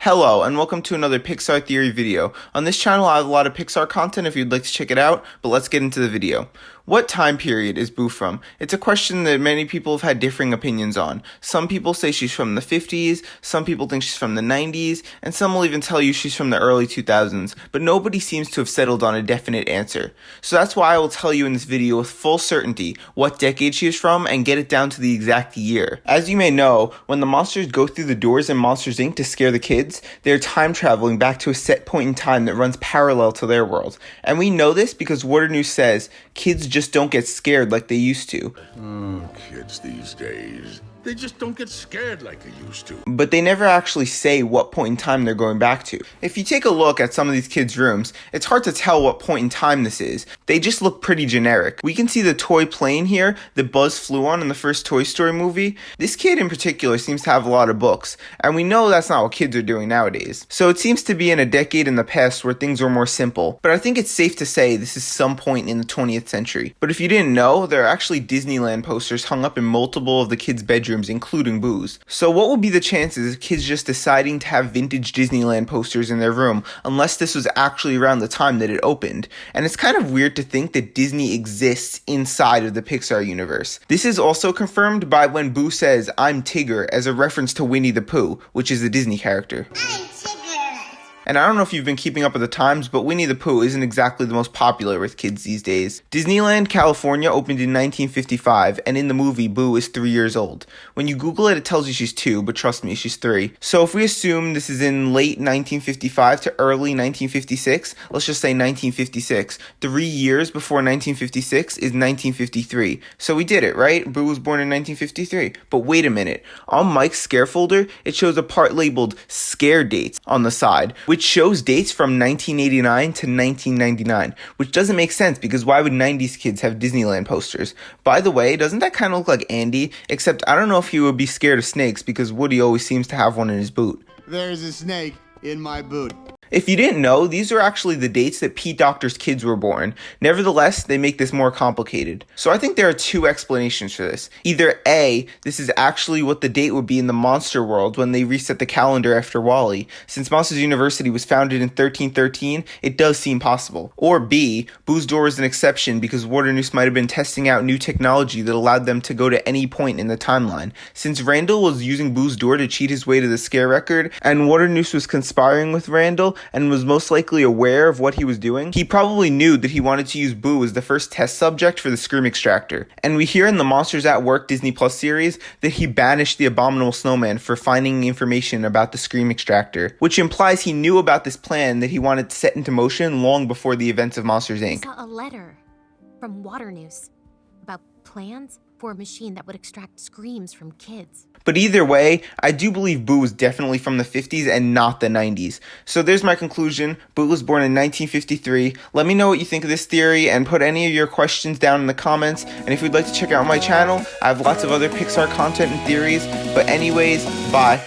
Hello, and welcome to another Pixar Theory video. On this channel, I have a lot of Pixar content if you'd like to check it out, but let's get into the video. What time period is Boo from? It's a question that many people have had differing opinions on. Some people say she's from the 50s, some people think she's from the 90s, and some will even tell you she's from the early 2000s, but nobody seems to have settled on a definite answer. So that's why I will tell you in this video with full certainty what decade she is from and get it down to the exact year. As you may know, when the monsters go through the doors in Monsters Inc. to scare the kids, they're time traveling back to a set point in time that runs parallel to their world. And we know this because Water News says kids just don't get scared like they used to. Kids these days, they just don't get scared like they used to. But they never actually say what point in time they're going back to. If you take a look at some of these kids' rooms, it's hard to tell what point in time this is. They just look pretty generic. We can see the toy plane here that Buzz flew on in the first Toy Story movie. This kid in particular seems to have a lot of books, and we know that's not what kids are doing nowadays. So it seems to be in a decade in the past where things were more simple. But I think it's safe to say this is some point in the 20th century. But if you didn't know, there are actually Disneyland posters hung up in multiple of the kids' bedrooms, including Boo's. So what would be the chances of kids just deciding to have vintage Disneyland posters in their room unless this was actually around the time that it opened? And it's kind of weird to think that Disney exists inside of the Pixar universe. This is also confirmed by when Boo says, "I'm Tigger," as a reference to Winnie the Pooh, which is a Disney character. And I don't know if you've been keeping up with the times, but Winnie the Pooh isn't exactly the most popular with kids these days. Disneyland California opened in 1955, and in the movie, Boo is 3 years old. When you Google it, it tells you she's 2, but trust me, she's 3. So if we assume this is in late 1955 to early 1956, let's just say 1956, 3 years before 1956 is 1953. So we did it, right? Boo was born in 1953. But wait a minute. On Mike's scare folder, it shows a part labeled Scare Dates on the side, which shows dates from 1989 to 1999, which doesn't make sense because why would 90s kids have Disneyland posters? By the way, doesn't that kind of look like Andy? Except I don't know if he would be scared of snakes because Woody always seems to have one in his boot. There's a snake in my boot. If you didn't know, these are actually the dates that Pete Docter's kids were born. Nevertheless, they make this more complicated. So I think there are two explanations for this. Either A, this is actually what the date would be in the monster world when they reset the calendar after WALL-E. Since Monsters University was founded in 1313, it does seem possible. Or B, Boo's door is an exception because Water News might have been testing out new technology that allowed them to go to any point in the timeline. Since Randall was using Boo's door to cheat his way to the scare record, and Water News was conspiring with Randall, and was most likely aware of what he was doing, he probably knew that he wanted to use Boo as the first test subject for the Scream Extractor. And we hear in the Monsters at Work Disney Plus series that he banished the Abominable Snowman for finding information about the Scream Extractor, which implies he knew about this plan that he wanted to set into motion long before the events of Monsters Inc. I saw a letter from Water News about plans for a machine that would extract screams from kids. But either way, I do believe Boo was definitely from the 50s and not the 90s. So there's my conclusion. Boo was born in 1953. Let me know what you think of this theory and put any of your questions down in the comments. And if you'd like to check out my channel, I have lots of other Pixar content and theories. But anyways, bye.